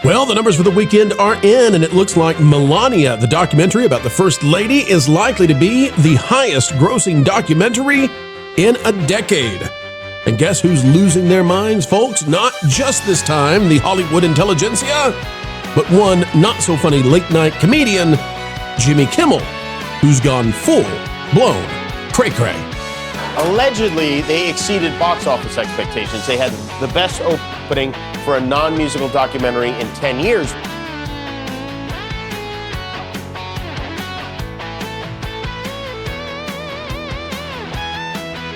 Well, the numbers for the weekend are in, and it looks like Melania, the documentary about the First Lady, is likely to be the highest grossing documentary in a decade. And guess who's losing their minds, folks? Not just this time, the Hollywood intelligentsia, but one not-so-funny late-night comedian, Jimmy Kimmel, who's gone full-blown cray-cray. Allegedly, they exceeded box office expectations. They had the best opening for a non-musical documentary in 10 years.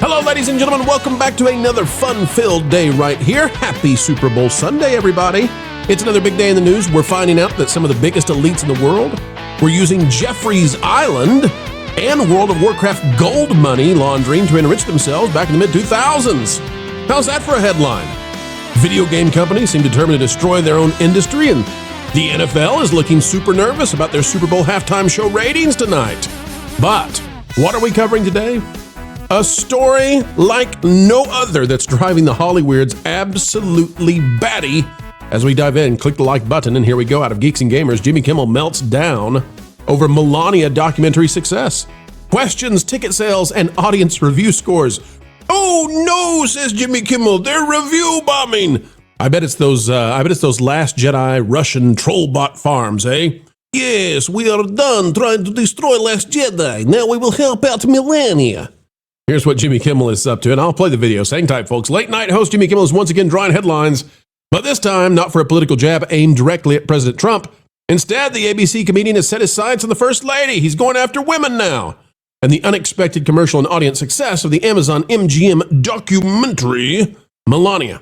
Hello, ladies and gentlemen. Welcome back to another fun-filled day right here. Happy Super Bowl Sunday, everybody. It's another big day in the news. We're finding out that some of the biggest elites in the world were using Jeffrey's Island and World of Warcraft gold money laundering to enrich themselves back in the mid-2000s. How's that for a headline? Video game companies seem determined to destroy their own industry, and the NFL is looking super nervous about their Super Bowl halftime show ratings tonight. But what are we covering today? A story like no other that's driving the Hollyweirds absolutely batty. As we dive in, click the like button, and here we go. Out of Geeks and Gamers, Jimmy Kimmel melts down over Melania documentary success. Questions ticket sales and audience review scores. Oh no, says Jimmy Kimmel, they're review bombing. I bet it's those Last Jedi Russian troll bot farms, eh? Yes, we are done trying to destroy Last Jedi. Now we will help out Melania. Here's what Jimmy Kimmel is up to, and I'll play the video. Hang tight, folks. Late night host Jimmy Kimmel is once again drawing headlines, but this time not for a political jab aimed directly at President Trump. Instead, the ABC comedian has set his sights on the First Lady. He's going after women now. And the unexpected commercial and audience success of the Amazon MGM documentary, Melania.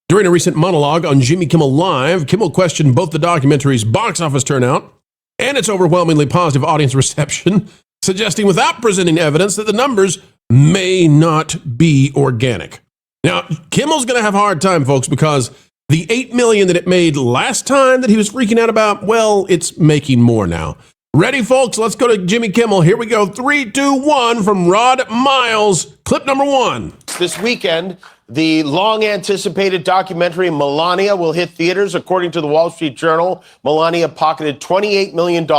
During a recent monologue on Jimmy Kimmel Live, Kimmel questioned both the documentary's box office turnout and its overwhelmingly positive audience reception, suggesting without presenting evidence that the numbers may not be organic. Now, Kimmel's going to have a hard time, folks, because the $8 million that it made last time that he was freaking out about, well, it's making more now. Ready, folks? Let's go to Jimmy Kimmel. Here we go. 3, 2, 1 from Rod Miles. Clip number 1. This weekend, the long-anticipated documentary Melania will hit theaters. According to the Wall Street Journal, Melania pocketed $28 million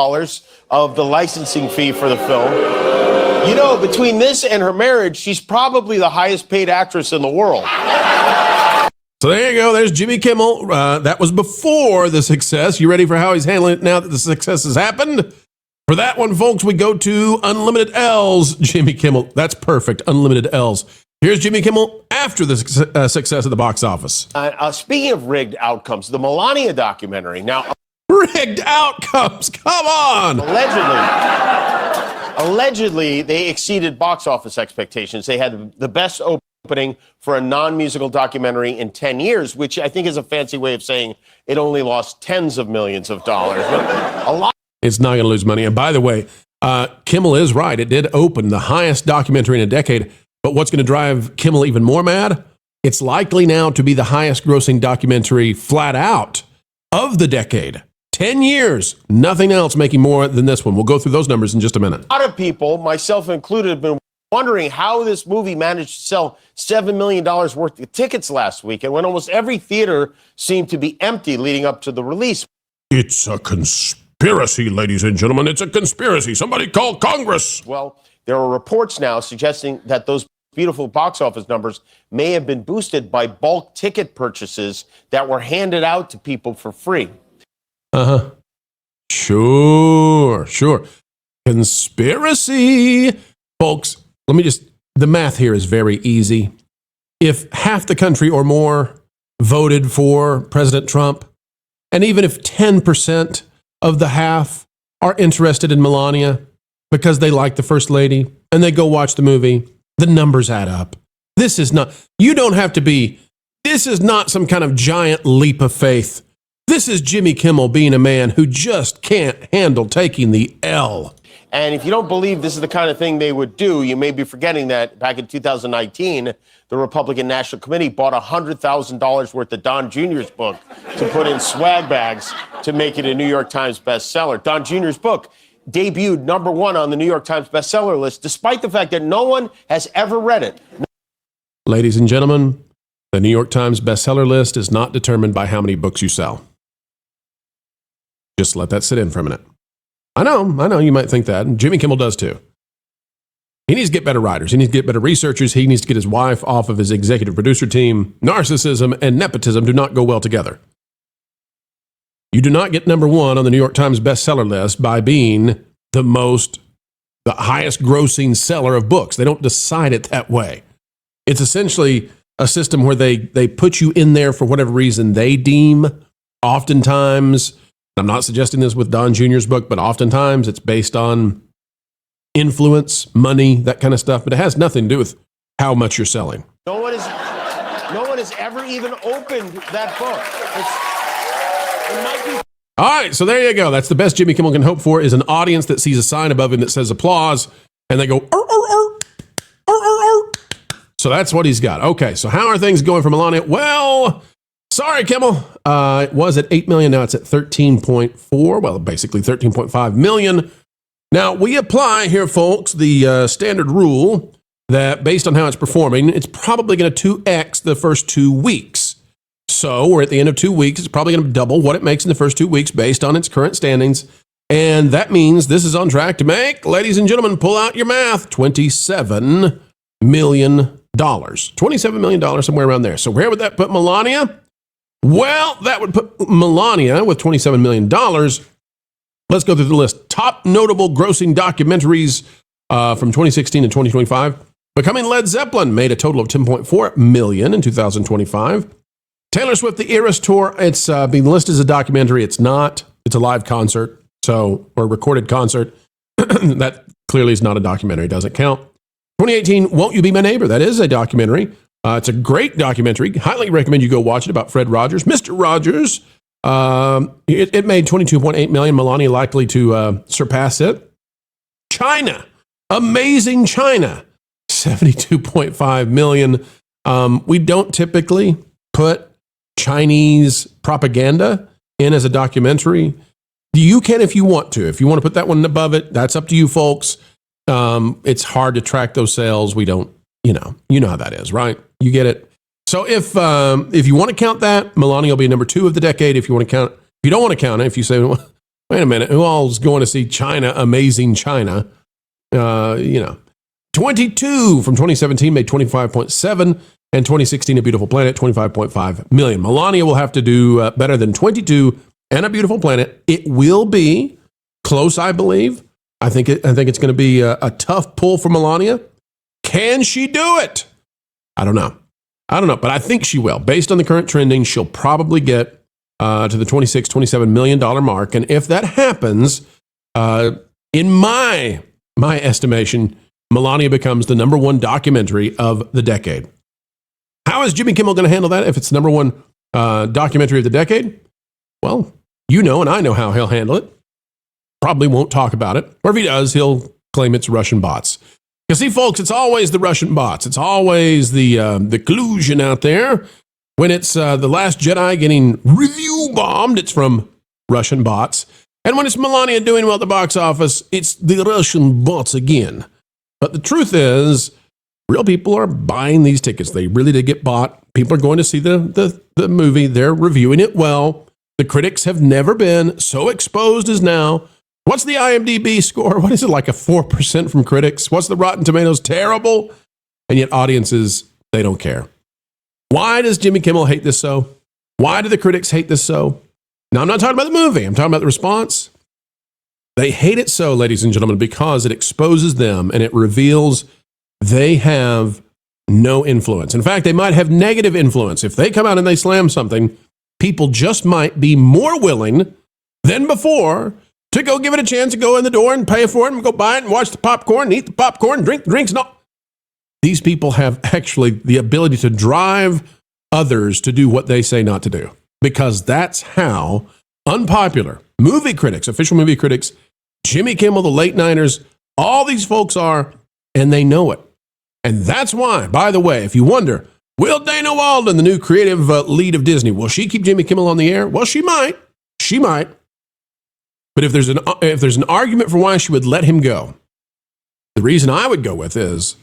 of the licensing fee for the film. You know, between this and her marriage, she's probably the highest-paid actress in the world. So there you go. There's Jimmy Kimmel. That was before the success. You ready for how he's handling it now that the success has happened? For that one, folks, we go to Unlimited L's Jimmy Kimmel. That's perfect. Unlimited L's. Here's Jimmy Kimmel after the success of the box office. Speaking of rigged outcomes, the Melania documentary. Now, rigged outcomes. Come on. Allegedly, they exceeded box office expectations. They had the best opening for a non-musical documentary in 10 years, which I think is a fancy way of saying it only lost tens of millions of dollars. It's not going to lose money. And by the way, Kimmel is right. It did open the highest documentary in a decade. But what's going to drive Kimmel even more mad? It's likely now to be the highest grossing documentary flat out of the decade. 10 years, nothing else making more than this one. We'll go through those numbers in just a minute. A lot of people, myself included, have been wondering how this movie managed to sell $7 million worth of tickets last weekend when almost every theater seemed to be empty leading up to the release. It's a conspiracy, ladies and gentlemen. It's a conspiracy. Somebody call Congress. Well, there are reports now suggesting that those beautiful box office numbers may have been boosted by bulk ticket purchases that were handed out to people for free. Uh-huh. Sure. Conspiracy. Folks, the math here is very easy. If half the country or more voted for President Trump, and even if 10% of the half are interested in Melania because they like the First Lady and they go watch the movie, the numbers add up. This is not some kind of giant leap of faith. This is Jimmy Kimmel being a man who just can't handle taking the L. And if you don't believe this is the kind of thing they would do, you may be forgetting that back in 2019, the Republican National Committee bought $100,000 worth of Don Jr.'s book to put in swag bags to make it a New York Times bestseller. Don Jr.'s book debuted #1 on the New York Times bestseller list, despite the fact that no one has ever read it. Ladies and gentlemen, the New York Times bestseller list is not determined by how many books you sell. Just let that sit in for a minute. I know, you might think that. And Jimmy Kimmel does too. He needs to get better writers. He needs to get better researchers. He needs to get his wife off of his executive producer team. Narcissism and nepotism do not go well together. You do not get number one on the New York Times bestseller list by being the highest grossing seller of books. They don't decide it that way. It's essentially a system where they put you in there for whatever reason they deem. Oftentimes, I'm not suggesting this with Don Jr.'s book, but oftentimes it's based on influence, money, that kind of stuff, but it has nothing to do with how much you're selling. No one has ever even opened that book. It might be. All right, so there you go. That's the best Jimmy Kimmel can hope for, is an audience that sees a sign above him that says applause, and they go, "Arr, arr, arr, arr, arr, arr." So that's what he's got. Okay, so how are things going for Melania? Well, sorry, Kimmel. It was at 8 million. Now it's at 13.4. Well, basically 13.5 million. Now, we apply here, folks, the standard rule that based on how it's performing, it's probably going to 2x the first 2 weeks. So we're at the end of 2 weeks. It's probably going to double what it makes in the first 2 weeks based on its current standings. And that means this is on track to make, ladies and gentlemen, pull out your math, $27 million. $27 million, somewhere around there. So where would that put Melania? Well, that would put Melania with $27 million. Let's go through the list. Top notable grossing documentaries from 2016 to 2025. Becoming Led Zeppelin made a total of $10.4 million in 2025. Taylor Swift, The Eras Tour, it's being listed as a documentary. It's not. It's a live concert, or a recorded concert. That clearly is not a documentary. Doesn't count. 2018, Won't You Be My Neighbor? That is a documentary. It's a great documentary. Highly recommend you go watch it about Fred Rogers. Mr. Rogers. It made $22.8 million. Melania likely to surpass it. China. Amazing China. $72.5 million. We don't typically put Chinese propaganda in as a documentary. You can if you want to. If you want to put that one above it, that's up to you folks. It's hard to track those sales. We don't, you know how that is, right? You get it. So if you want to count that, Melania will be number 2 of the decade. If you want to count, if you don't want to count it, if you say, well, wait a minute, who all's going to see China, Amazing China? 22 from 2017 made 25.7, and 2016 A Beautiful Planet 25.5 million. Melania will have to do better than 22 and A Beautiful Planet. It will be close, I believe. I think it's going to be a tough pull for Melania. Can she do it? I don't know, but I think she will. Based on the current trending, she'll probably get to the $26-27 million mark. And if that happens, in my estimation, Melania becomes the number 1 documentary of the decade. How is Jimmy Kimmel going to handle that if it's the number 1 documentary of the decade? Well, and I know how he'll handle it. Probably won't talk about it. Or if he does, he'll claim it's Russian bots. You see, folks, it's always the Russian bots. It's always the collusion out there. When it's The Last Jedi getting review bombed, it's from Russian bots. And when it's Melania doing well at the box office, it's the Russian bots again. But the truth is, real people are buying these tickets. They really did get bought. People are going to see the movie. They're reviewing it well. The critics have never been so exposed as now. What's the IMDb score? What is it, like a 4% from critics? What's the Rotten Tomatoes? Terrible. And yet audiences, they don't care. Why does Jimmy Kimmel hate this so? Why do the critics hate this so? Now, I'm not talking about the movie. I'm talking about the response. They hate it so, ladies and gentlemen, because it exposes them and it reveals they have no influence. In fact, they might have negative influence. If they come out and they slam something, people just might be more willing than before to go give it a chance to go in the door and pay for it and go buy it and watch the popcorn and eat the popcorn and drink the drinks and all. These people have actually the ability to drive others to do what they say not to do, because that's how unpopular movie critics, official movie critics, Jimmy Kimmel, the late nighters, all these folks are, and they know it. And that's why, by the way, if you wonder, will Dana Walden, the new creative lead of Disney, will she keep Jimmy Kimmel on the air? Well, she might. She might. But if there's an argument for why she would let him go, the reason I would go with is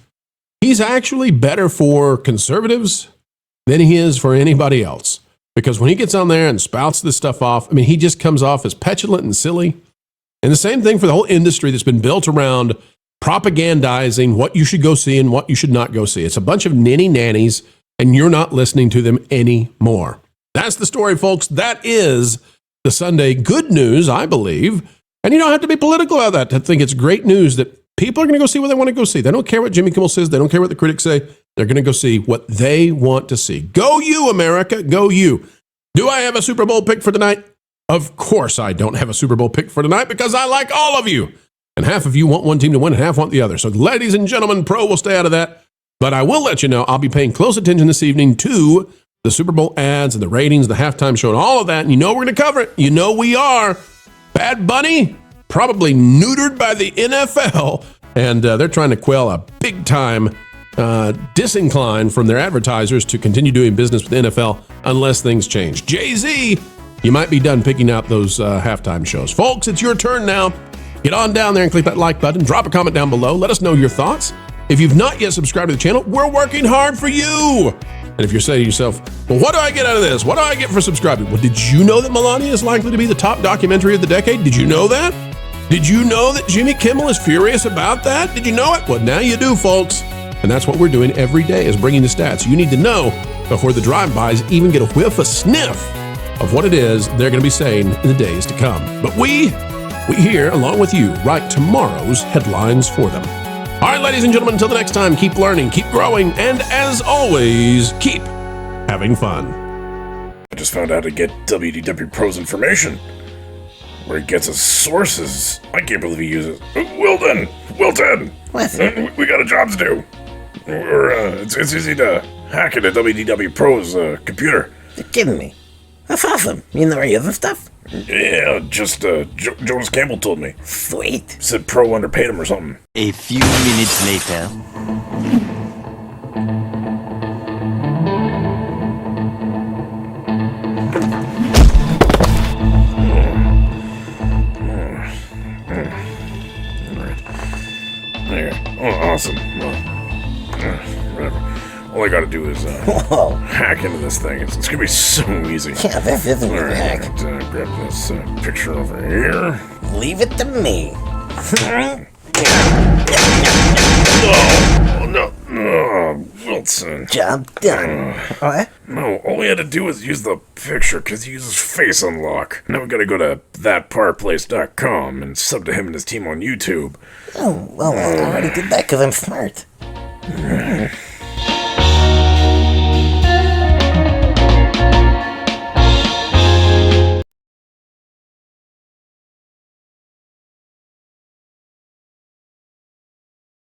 he's actually better for conservatives than he is for anybody else. because when he gets on there and spouts this stuff off, I mean, he just comes off as petulant and silly. And the same thing for the whole industry that's been built around propagandizing what you should go see and what you should not go see. It's a bunch of ninny nannies, and you're not listening to them anymore. That's the story, folks. That is the Sunday good news, I believe. And you don't have to be political about that to think it's great news that people are going to go see what they want to go see. They don't care what Jimmy Kimmel says. They don't care what the critics say. They're going to go see what they want to see. Go you, America. Go you. Do I have a Super Bowl pick for tonight? Of course I don't have a Super Bowl pick for tonight because I like all of you. And half of you want one team to win and half want the other. So ladies and gentlemen, Pro will stay out of that. But I will let you know I'll be paying close attention this evening to the Super Bowl ads and the ratings, the halftime show, and all of that. And you know we're going to cover it. You know we are. Bad Bunny, probably neutered by the NFL. And they're trying to quell a big-time disincline from their advertisers to continue doing business with the NFL unless things change. Jay-Z, you might be done picking out those halftime shows. Folks, it's your turn now. Get on down there and click that like button. Drop a comment down below. Let us know your thoughts. If you've not yet subscribed to the channel, we're working hard for you. And if you're saying to yourself, well, what do I get out of this? What do I get for subscribing? Well, did you know that Melania is likely to be the top documentary of the decade? Did you know that? Did you know that Jimmy Kimmel is furious about that? Did you know it? Well, now you do, folks. And that's what we're doing every day, is bringing the stats you need to know before the drive-bys even get a whiff, a sniff of what it is they're going to be saying in the days to come. But we here, along with you, write tomorrow's headlines for them. All right, ladies and gentlemen, until the next time, keep learning, keep growing, and as always, keep having fun. I just found out how to get WDW Pro's information, where he gets his sources. I can't believe he uses Wilton. What? We got a job to do. It's easy to hack into WDW Pro's computer. You're kidding me. That's awesome. You know any other stuff? Yeah, just Jonas Campbell told me. Sweet. Said Pro underpaid him or something. A few minutes later. There. Oh, awesome. Whatever. All I gotta do is hack into this thing. It's gonna be so easy. Yeah, this isn't All a right, hack. grab this picture over here. Leave it to me. Oh, no. Oh, Wilson. Job done. What? No, all we had to do was use the picture because he uses face unlock. Now we gotta go to thatparplace.com and sub to him and his team on YouTube. Oh, well, I already did that because I'm smart.